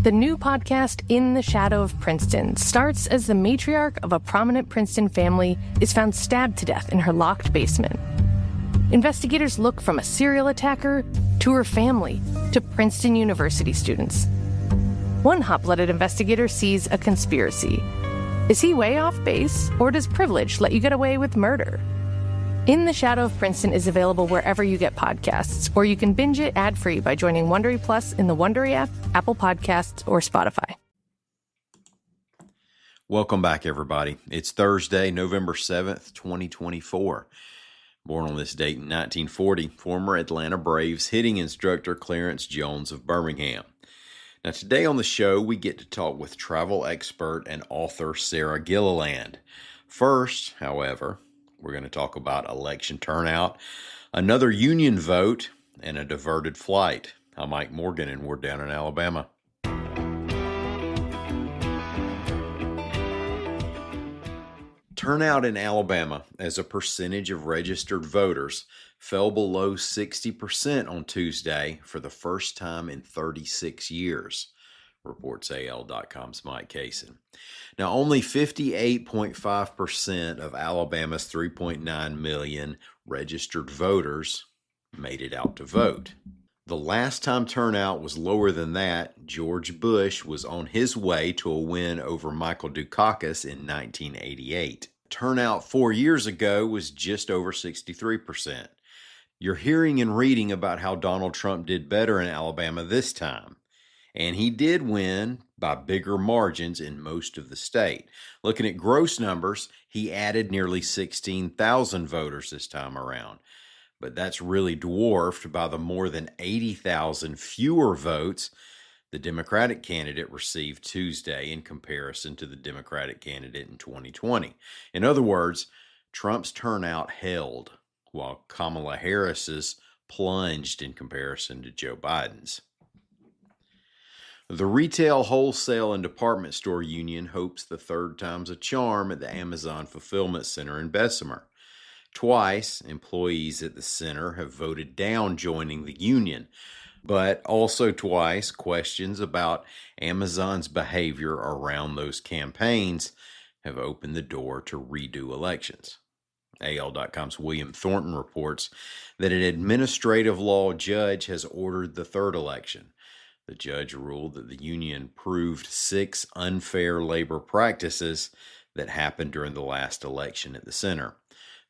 The new podcast, In the Shadow of Princeton, starts as the matriarch of a prominent Princeton family is found stabbed to death in her locked basement. Investigators look from a serial attacker to her family to Princeton University students. One hot-blooded investigator sees a conspiracy. Is he way off base, or does privilege let you get away with murder? In the Shadow of Princeton is available wherever you get podcasts, or you can binge it ad-free by joining Wondery Plus in the Wondery app, Apple Podcasts, or Spotify. Welcome back, everybody. It's Thursday, November 7th, 2024. Born on this date in 1940, former Atlanta Braves hitting instructor Clarence Jones of Birmingham. Now, today on the show, we get to talk with travel expert and author Sarah Gilliland. First, however, we're going to talk about election turnout, another union vote, and a diverted flight. I'm Mike Morgan, and we're down in Alabama. Turnout in Alabama as a percentage of registered voters fell below 60% on Tuesday for the first time in 36 years, reports AL.com's Mike Kaysen. Now, only 58.5% of Alabama's 3.9 million registered voters made it out to vote. The last time turnout was lower than that, George Bush was on his way to a win over Michael Dukakis in 1988. Turnout 4 years ago was just over 63%. You're hearing and reading about how Donald Trump did better in Alabama this time. And he did win by bigger margins in most of the state. Looking at gross numbers, he added nearly 16,000 voters this time around. But that's really dwarfed by the more than 80,000 fewer votes the Democratic candidate received Tuesday in comparison to the Democratic candidate in 2020. In other words, Trump's turnout held, while Kamala Harris's plunged in comparison to Joe Biden's. The Retail, Wholesale, and Department Store Union hopes the third time's a charm at the Amazon Fulfillment Center in Bessemer. Twice, employees at the center have voted down joining the union, but also twice, questions about Amazon's behavior around those campaigns have opened the door to redo elections. AL.com's William Thornton reports that an administrative law judge has ordered the third election. The judge ruled that the union proved 6 unfair labor practices that happened during the last election at the center.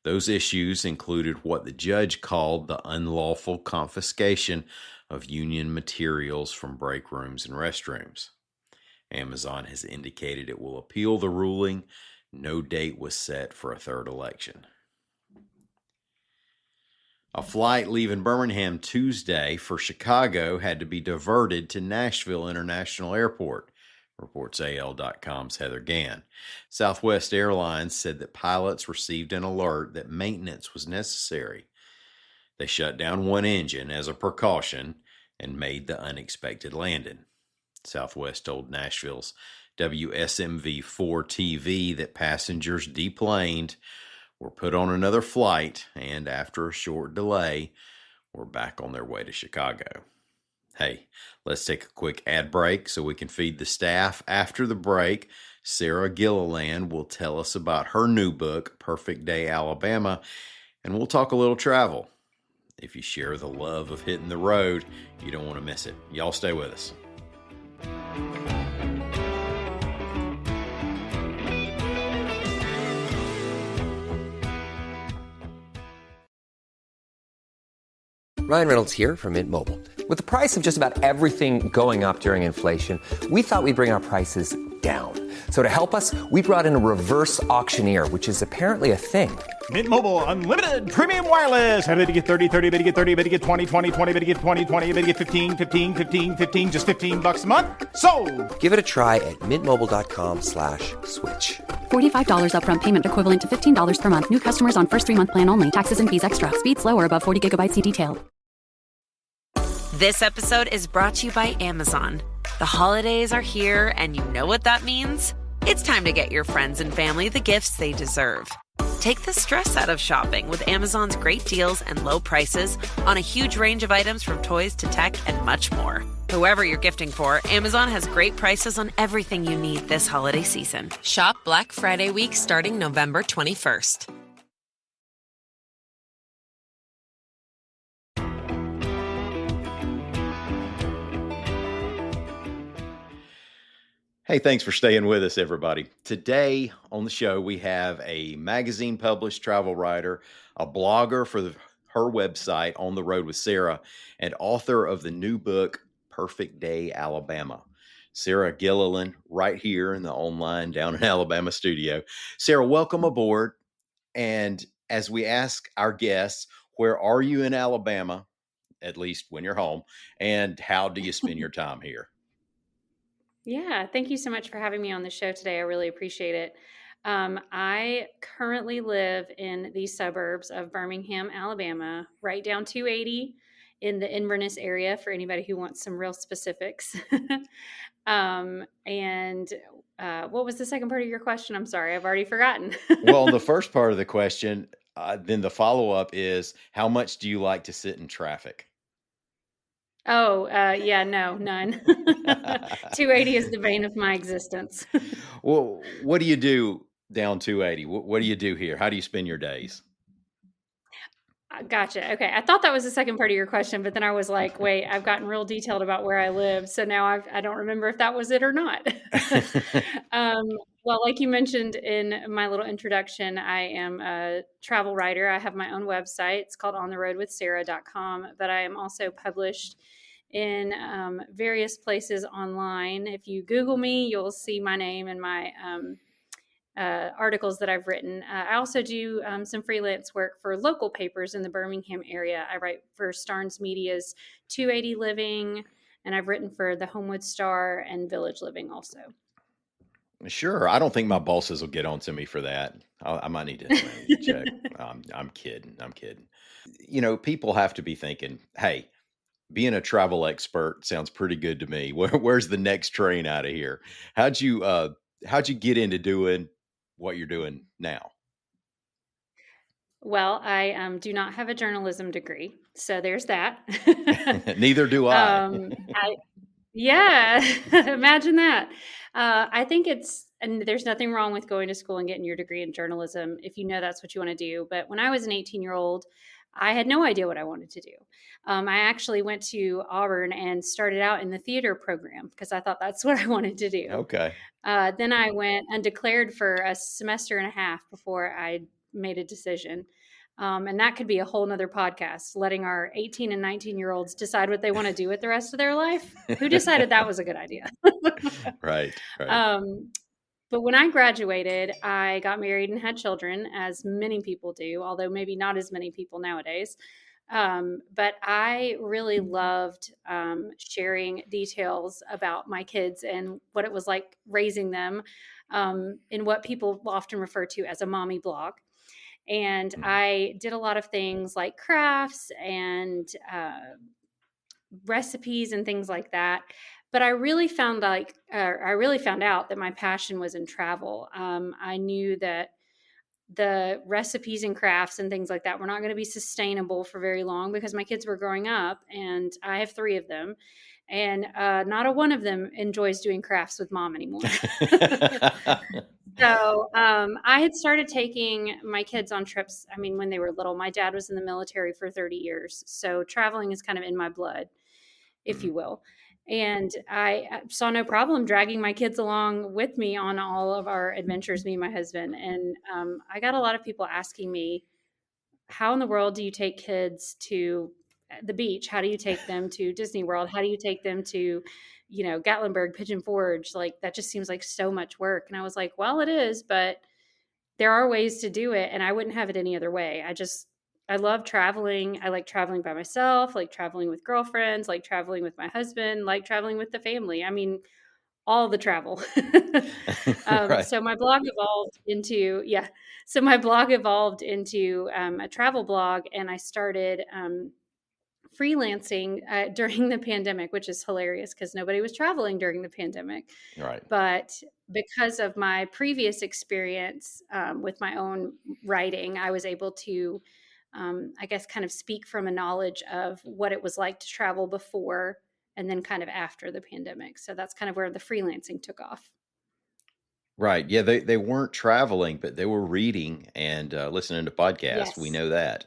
Those issues included what the judge called the unlawful confiscation of union materials from break rooms and restrooms. Amazon has indicated it will appeal the ruling. No date was set for a third election. A flight leaving Birmingham Tuesday for Chicago had to be diverted to Nashville International Airport, reports AL.com's Heather Gann. Southwest Airlines said that pilots received an alert that maintenance was necessary. They shut down one engine as a precaution and made the unexpected landing. Southwest told Nashville's WSMV-4 TV that passengers deplaned, were put on another flight, and after a short delay, were back on their way to Chicago. Hey, let's take a quick ad break so we can feed the staff. After the break, Sarah Gilliland will tell us about her new book, Perfect Day, Alabama, and we'll talk a little travel. If you share the love of hitting the road, you don't want to miss it. Y'all stay with us. Ryan Reynolds here from Mint Mobile. With the price of just about everything going up during inflation, we thought we'd bring our prices down. So to help us, we brought in a reverse auctioneer, which is apparently a thing. Mint Mobile Unlimited Premium Wireless. How to get 30, 30, how to get 30, how to get 20, 20, 20, how to get 20, 20, how to get 15, 15, 15, 15, just $15 a month? Sold! Give it a try at mintmobile.com/switch. $45 upfront payment equivalent to $15 per month. New customers on first 3-month plan only. Taxes and fees extra. Speed slower above 40 gigabytes. See detail. This episode is brought to you by Amazon. The holidays are here, and you know what that means. It's time to get your friends and family the gifts they deserve. Take the stress out of shopping with Amazon's great deals and low prices on a huge range of items from toys to tech and much more. Whoever you're gifting for, Amazon has great prices on everything you need this holiday season. Shop Black Friday week starting November 21st. Hey, thanks for staying with us, everybody. Today on the show, we have a magazine published travel writer, a blogger for her website, On the Road with Sarah, and author of the new book, Perfect Day, Alabama. Sarah Gilliland, right here in the online Down in Alabama studio. Sarah, welcome aboard. And as we ask our guests, where are you in Alabama, at least when you're home, and how do you spend your time here? Yeah, thank you so much for having me on the show today. I really appreciate it. I currently live in the suburbs of Birmingham, Alabama, right down 280 in the Inverness area for anybody who wants some real specifics. And what was the second part of your question? I'm sorry, I've already forgotten. Well, the first part of the question, then the follow-up is, how much do you like to sit in traffic? Oh, yeah, no, none. 280 is the bane of my existence. Well, what do you do down 280? What do you do here? How do you spend your days? Gotcha. Okay. I thought that was the second part of your question, but then I was like, wait, I've gotten real detailed about where I live. So now I don't remember if that was it or not. um, well, like you mentioned in my little introduction, I am a travel writer. I have my own website. It's called ontheroadwithsarah.com, but I am also published in various places online. If you Google me, you'll see my name and my articles that I've written. I also do some freelance work for local papers in the Birmingham area. I write for Starnes Media's 280 Living, and I've written for the Homewood Star and Village Living also. Sure. I don't think my bosses will get on to me for that. I might need to check. I'm kidding. I'm kidding. You know, people have to be thinking, hey, being a travel expert sounds pretty good to me. Where's the next train out of here? How'd you get into doing what you're doing now? Well, I do not have a journalism degree, so there's that. Neither do I. Yeah, imagine that. I think and there's nothing wrong with going to school and getting your degree in journalism if you know that's what you want to do. But when I was an 18-year-old, I had no idea what I wanted to do. I actually went to Auburn and started out in the theater program because I thought that's what I wanted to do. Okay. Then I went undeclared for a semester and a half before I made a decision. And that could be a whole nother podcast, letting our 18 and 19-year-olds decide what they want to do with the rest of their life. Who decided that was a good idea? Right. But when I graduated, I got married and had children, as many people do, although maybe not as many people nowadays. But I really loved sharing details about my kids and what it was like raising them in what people often refer to as a mommy blog. And I did a lot of things like crafts and recipes and things like that. But I really found out that my passion was in travel. I knew that the recipes and crafts and things like that were not going to be sustainable for very long because my kids were growing up, and I have 3 of them, and not a one of them enjoys doing crafts with mom anymore. So I had started taking my kids on trips. I mean, when they were little, my dad was in the military for 30 years. So traveling is kind of in my blood, if you will. And I saw no problem dragging my kids along with me on all of our adventures, me and my husband. And I got a lot of people asking me, how in the world do you take kids to the beach? How do you take them to Disney World? How do you take them to, Gatlinburg, Pigeon Forge? Like, that just seems like so much work. And I was like, well, it is, but there are ways to do it. And I wouldn't have it any other way. I love traveling. I like traveling by myself, like traveling with girlfriends, like traveling with my husband, like traveling with the family. I mean, all the travel. Right. So my blog evolved into, a travel blog, and I started freelancing during the pandemic, which is hilarious because nobody was traveling during the pandemic. Right. But because of my previous experience with my own writing, I was able to I guess kind of speak from a knowledge of what it was like to travel before and then kind of after the pandemic. So that's kind of where the freelancing took off. Right. Yeah, they weren't traveling, but they were reading and listening to podcasts. We Yes. know that.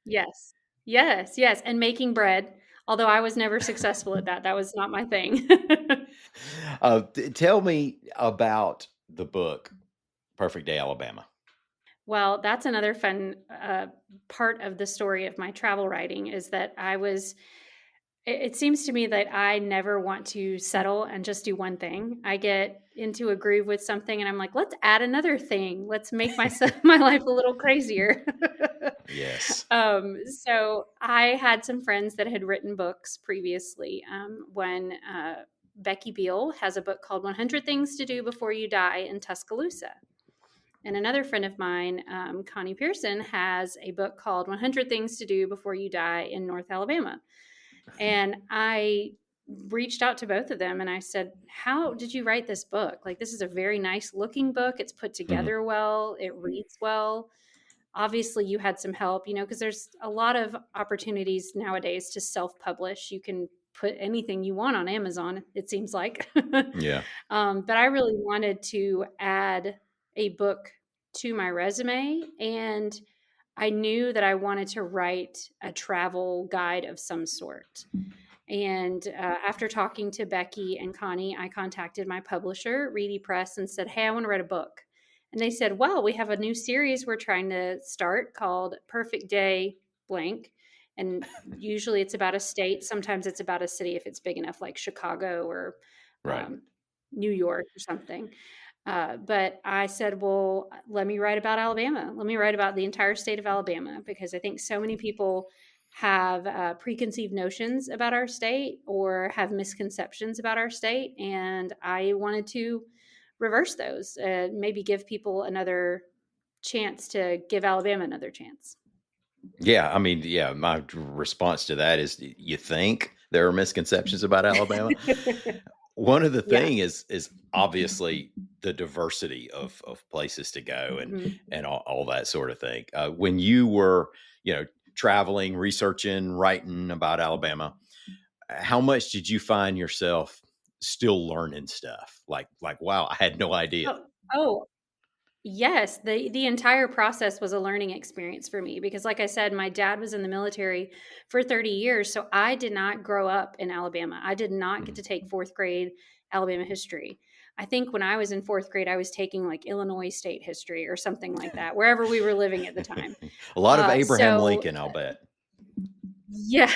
Yes. Yes. Yes. And making bread. Although I was never successful at that. That was not my thing. Tell me about the book Perfect Day, Alabama. Well, that's another fun part of the story of my travel writing is that it seems to me that I never want to settle and just do one thing. I get into a groove with something and I'm like, let's add another thing. Let's make my life a little crazier. Yes. So I had some friends that had written books previously. When Becky Beal has a book called 100 Things to Do Before You Die in Tuscaloosa. And another friend of mine, Connie Pearson, has a book called 100 Things to Do Before You Die in North Alabama. And I reached out to both of them and I said, how did you write this book? Like, this is a very nice looking book. It's put together well. It reads well. Obviously, you had some help, because there's a lot of opportunities nowadays to self-publish. You can put anything you want on Amazon, it seems like. Yeah. But I really wanted to add a book to my resume, and I knew that I wanted to write a travel guide of some sort. And after talking to Becky and Connie, I contacted my publisher, Reedy Press, and said, hey, I want to write a book. And they said, well, we have a new series we're trying to start called Perfect Day blank. And usually it's about a state. Sometimes it's about a city if it's big enough, like Chicago or Right. New York or something. But I said, well, let me write about Alabama. Let me write about the entire state of Alabama, because I think so many people have preconceived notions about our state or have misconceptions about our state. And I wanted to reverse those, maybe give people another chance to give Alabama another chance. Yeah. I mean, yeah, my response to that is you think there are misconceptions about Alabama? One of the thing is obviously the diversity of places to go and all that sort of thing. When you were, traveling, researching, writing about Alabama, how much did you find yourself still learning stuff? Like, wow, I had no idea. Oh, yes. The entire process was a learning experience for me because, like I said, my dad was in the military for 30 years. So I did not grow up in Alabama. I did not get to take fourth grade Alabama history. I think when I was in fourth grade, I was taking like Illinois state history or something like that, wherever we were living at the time. A lot of Abraham Lincoln, I'll bet. Yeah,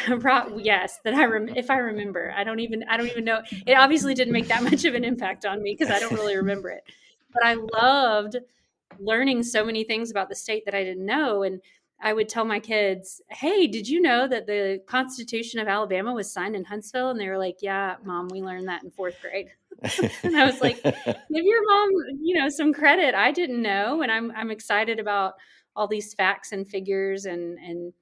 yes, if I remember. I don't even know. It obviously didn't make that much of an impact on me because I don't really remember it. But I loved learning so many things about the state that I didn't know. And I would tell my kids, hey, did you know that the Constitution of Alabama was signed in Huntsville? And they were like, yeah, Mom, we learned that in fourth grade. And I was like, give your mom, some credit. I didn't know. And I'm excited about all these facts and figures. And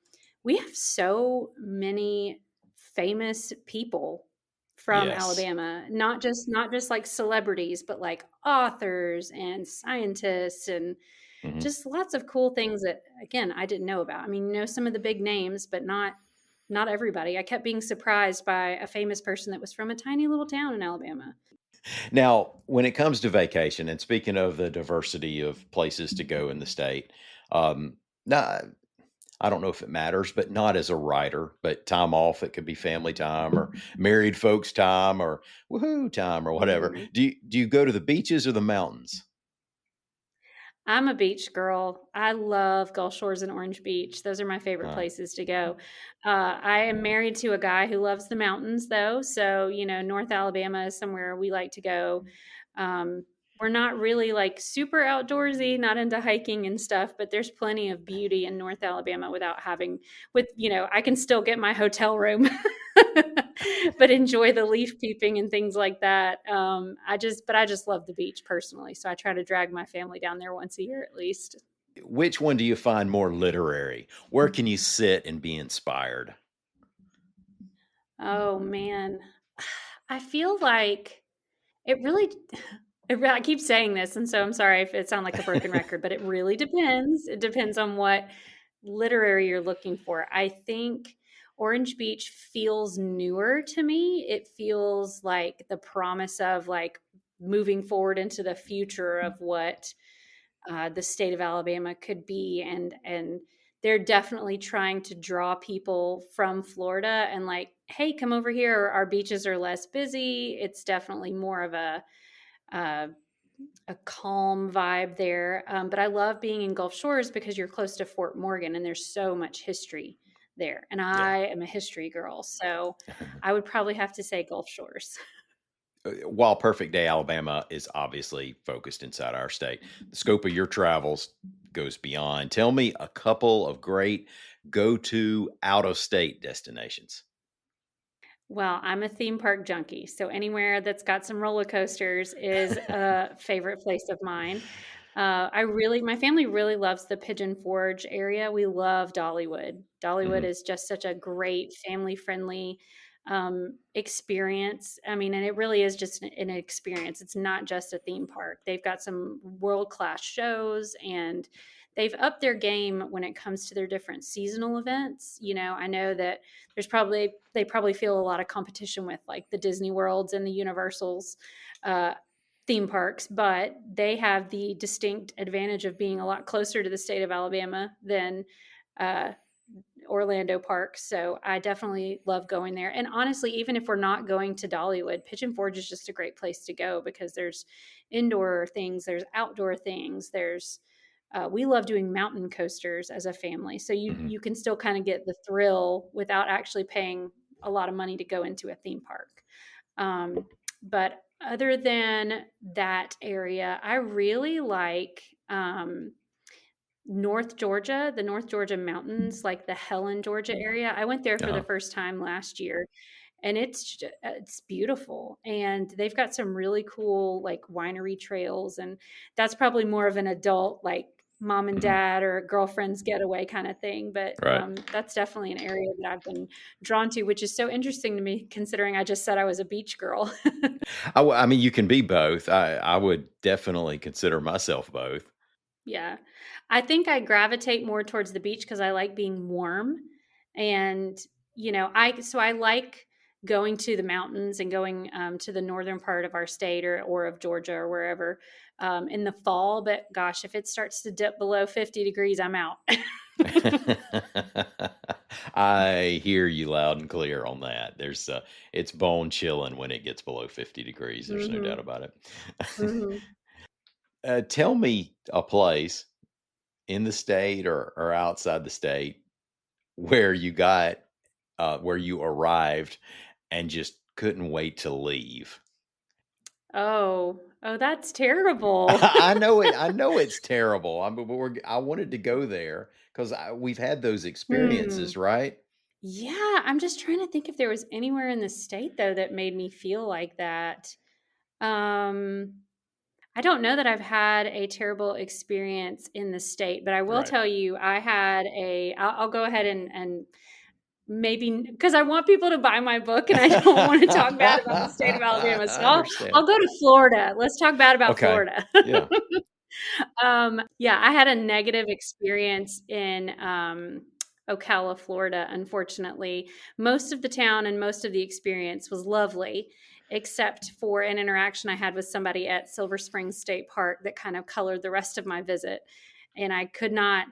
we have so many famous people from Alabama, not just like celebrities, but like authors and scientists and just lots of cool things that, again, I didn't know about. I mean, some of the big names, but not everybody. I kept being surprised by a famous person that was from a tiny little town in Alabama. Now, when it comes to vacation, and speaking of the diversity of places to go in the state, now, I don't know if it matters, but not as a writer, but time off. It could be family time or married folks time or woohoo time or whatever. Do you go to the beaches or the mountains? I'm a beach girl. I love Gulf Shores and Orange Beach. Those are my favorite places to go. I am married to a guy who loves the mountains, though. So, North Alabama is somewhere we like to go. We're not really like super outdoorsy, not into hiking and stuff, but there's plenty of beauty in North Alabama I can still get my hotel room, but enjoy the leaf peeping and things like that. I just love the beach personally. So I try to drag my family down there once a year at least. Which one do you find more literary? Where can you sit and be inspired? Oh man, I feel like it really, I keep saying this, and so I'm sorry if it sounds like a broken record, but it really depends. It depends on what literary you're looking for. I think Orange Beach feels newer to me. It feels like the promise of like moving forward into the future of what the state of Alabama could be, and they're definitely trying to draw people from Florida and like, hey, come over here. Our beaches are less busy. It's definitely more of uh, a calm vibe there. But I love being in Gulf Shores because you're close to Fort Morgan and there's so much history there. And Yeah. I am a history girl. So I would probably have to say Gulf Shores. While Perfect Day Alabama is obviously focused inside our state, the scope of your travels goes beyond. Tell me a couple of great go-to out-of-state destinations. Well, I'm a theme park junkie, so anywhere that's got some roller coasters is a favorite place of mine. My family really loves the Pigeon Forge area. We love Dollywood. Dollywood Mhm. is just such a great family friendly experience. I mean, and it really is just an experience. It's not just a theme park. They've got some world class shows and they've upped their game when it comes to their different seasonal events. I know that they probably feel a lot of competition with like the Disney Worlds and the Universals theme parks, but they have the distinct advantage of being a lot closer to the state of Alabama than uh, Orlando Park. So I definitely love going there. And honestly, even if we're not going to Dollywood, Pigeon Forge is just a great place to go because there's indoor things, there's outdoor things, we love doing mountain coasters as a family. So Mhm. you can still kind of get the thrill without actually paying a lot of money to go into a theme park. But other than that area, I really like the North Georgia mountains, like the Helen, Georgia area. I went there for the Uh-huh. first time last year, and it's beautiful. And they've got some really cool like winery trails, and that's probably more of an adult like mom and Mhm. dad or girlfriend's getaway kind of thing. But Right. that's definitely an area that I've been drawn to, which is so interesting to me considering I just said I was a beach girl. I mean, you can be both. I would definitely consider myself both. Yeah. I think I gravitate more towards the beach because I like being warm. And, I like going to the mountains and going to the northern part of our state or of Georgia or wherever in the fall. But gosh, if it starts to dip below 50 degrees, I'm out. I hear you loud and clear on that. It's bone chilling when it gets below 50 degrees. There's no doubt hmm about it. hmm Tell me a place in the state or outside the state where where you arrived and just couldn't wait to leave. Oh, that's terrible. I know it. I know it's terrible. I wanted to go there because we've had those Hmm. experiences, right? Yeah, I'm just trying to think if there was anywhere in the state though that made me feel like that. Um, I don't know that I've had a terrible experience in the state, but I will Right. tell you, I'll go ahead and maybe because I want people to buy my book and I don't want to talk bad about the state of Alabama. So I understand. I'll go to Florida. Let's talk bad about Okay. Florida. Yeah. Yeah, I had a negative experience in Ocala, Florida, unfortunately. Most of the town and most of the experience was lovely, except for an interaction I had with somebody at Silver Springs State Park that kind of colored the rest of my visit. And I could not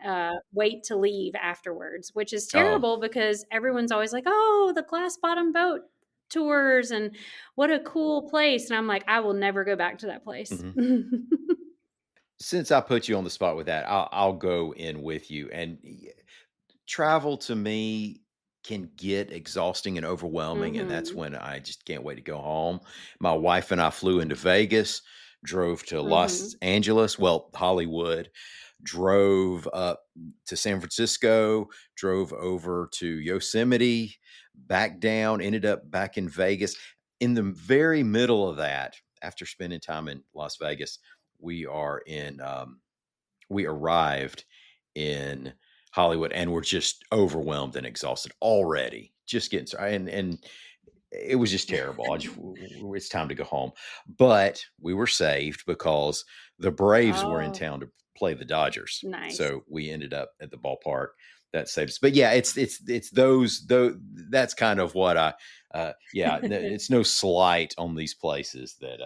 wait to leave afterwards, which is Oh. terrible because everyone's always like, oh, the glass bottom boat tours and what a cool place. And I'm like, I will never go back to that place. Mhm. Since I put you on the spot with that, I'll go in with you. And travel to me can get exhausting and overwhelming, and that's hmm when I just can't wait to go home. My wife and I flew into Vegas, drove to Los hmm Angeles, well, Hollywood, drove up to San Francisco, drove over to Yosemite, back down, ended up back in Vegas. In the very middle of that, after spending time in Las Vegas, we are in we arrived in Hollywood and we're just overwhelmed and exhausted already. Just getting started. And it was just terrible. It's time to go home. But we were saved because the Braves were in Oh, town to play the Dodgers. nice. So we ended up at the ballpark that saves. But yeah, it's those that's kind of what it's no slight on these places that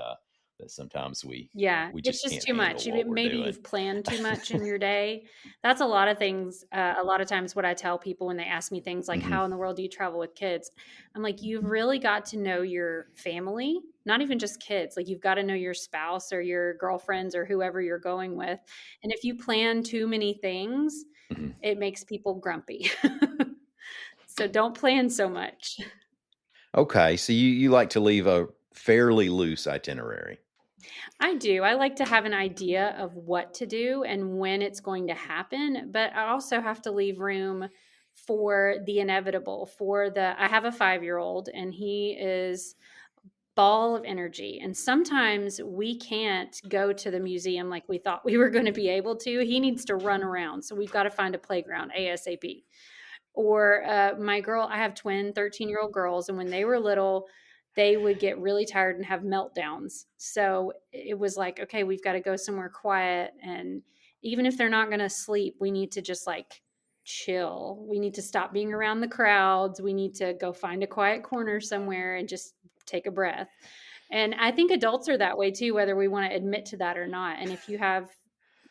sometimes Yeah, we it's just just can't too handle much. what we're Maybe doing. you've planned too much in your day. That's a lot of things. A lot of times, what I tell people when they ask me things like, Hmm. "How in the world do you travel with kids?" I'm like, "You've really got to know your family, not even just kids. Like, you've got to know your spouse or your girlfriends or whoever you're going with. And if you plan too many things, Hmm. it makes people grumpy. So don't plan so much." Okay, so you like to leave a fairly loose itinerary. I do. I like to have an idea of what to do and when it's going to happen, but I also have to leave room for the inevitable. I have a 5-year-old and he is ball of energy. And sometimes we can't go to the museum like we thought we were going to be able to. He needs to run around. So we've got to find a playground ASAP. Or I have twin 13-year-old girls, and when they were little, they would get really tired and have meltdowns. So it was like, okay, we've got to go somewhere quiet. And even if they're not going to sleep, we need to just like chill. We need to stop being around the crowds. We need to go find a quiet corner somewhere and just take a breath. And I think adults are that way too, whether we want to admit to that or not. And if you have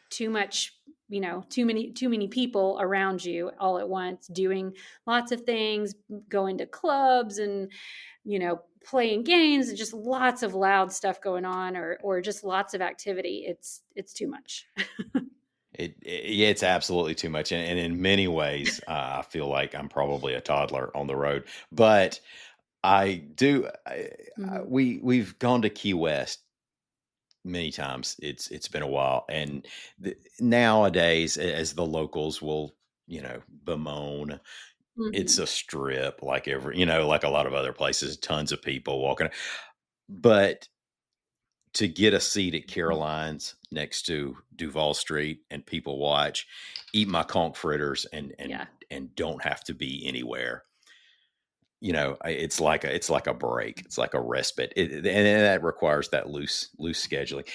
too much, too many people around you all at once doing lots of things, going to clubs and playing games, and just lots of loud stuff going on, or just lots of activity, it's too much. Yeah, it's absolutely too much, and in many ways, I feel like I'm probably a toddler on the road. But I do. Mhm. We've gone to Key West many times. It's been a while, and nowadays, as the locals will, bemoan, it's Mhm. a strip like like a lot of other places, tons of people walking. But to get a seat at Caroline's next to Duval Street and people watch, eat my conch fritters Yeah. and don't have to be anywhere. It's like a break. It's like a respite, and that requires that loose scheduling.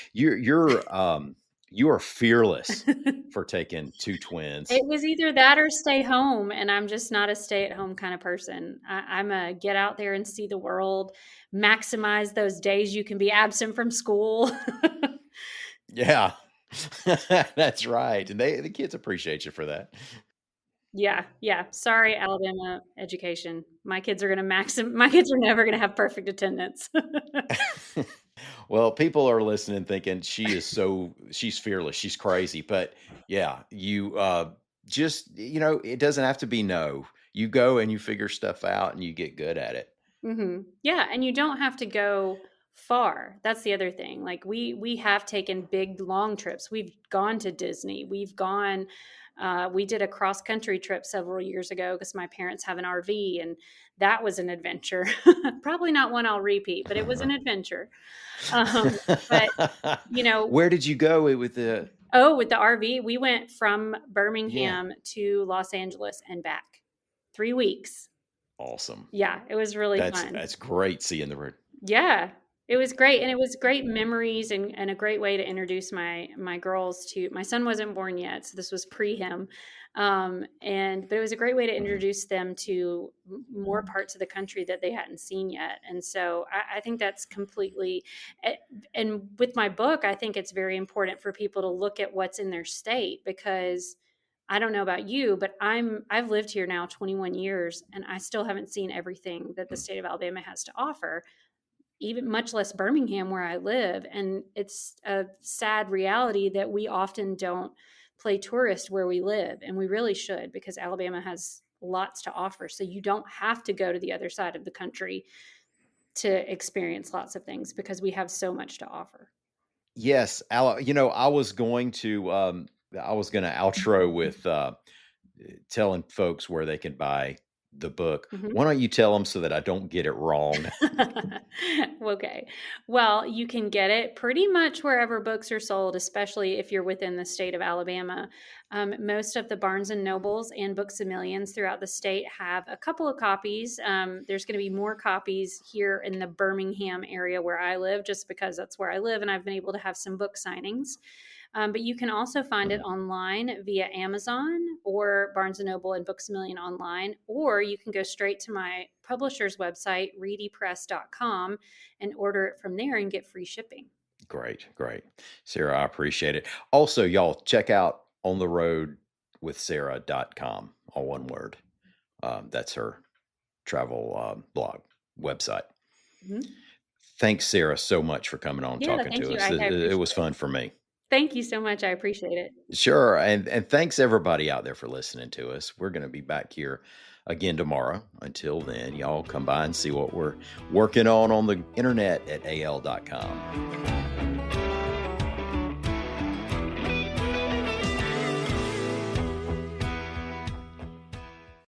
You are fearless for taking two twins. It was either that or stay home, and I'm just not a stay-at-home kind of person. I'm a get out there and see the world, maximize those days you can be absent from school. Yeah, that's right, and the kids appreciate you for that. Yeah, yeah. Sorry, Alabama education. My kids are never gonna have perfect attendance. Well, people are listening thinking she's fearless, she's crazy. But yeah, you just it doesn't have to be no. You go and you figure stuff out and you get good at it. Yeah, and you don't have to go far. That's the other thing. Like we have taken big long trips. We've gone to Disney. We did a cross country trip several years ago because my parents have an RV, and that was an adventure. Probably not one I'll repeat, but it was an adventure. Um, but Where did you go with the with the RV, we went from yeah, Birmingham to Los Angeles and back. 3 weeks. awesome. Yeah, it was really That's fun. that's great seeing the road. Yeah, it was great, and it was great memories, and a great way to introduce my girls to my son wasn't born yet, so this was pre him, but it was a great way to Mhm. introduce them to more parts of the country that they hadn't seen yet, and so I think that's completely. a- And with my book, I think it's very important for people to look at what's in their state because. I don't know about you, but I've lived here now 21 years and I still haven't seen everything that the state of Alabama has to offer, even much less Birmingham where I live. And it's a sad reality that we often don't play tourist where we live. And we really should because Alabama has lots to offer. So you don't have to go to the other side of the country to experience lots of things because we have so much to offer. Yes, I was gonna outro with telling folks where they can buy the book. Mhm. Why don't you tell them so that I don't get it wrong? Okay. Well, you can get it pretty much wherever books are sold, especially if you're within the state of Alabama. Most of the Barnes and Nobles and Books a Millions throughout the state have a couple of copies. There's going to be more copies here in the Birmingham area where I live, just because that's where I live, and I've been able to have some book signings. But you can also find it online via Amazon or Barnes & Noble and Books A Million online, or you can go straight to my publisher's website, readypress.com, and order it from there and get free shipping. Great. Sarah, I appreciate it. Also, y'all check out ontheroadwithsarah.com, all one word. That's her travel blog website. Mm-hmm. Thanks, Sarah, so much for coming on talking to us. It was fun for me. Thank you so much. I appreciate it. Sure. And thanks everybody out there for listening to us. We're going to be back here again tomorrow. Until then, y'all come by and see what we're working on the internet at al.com.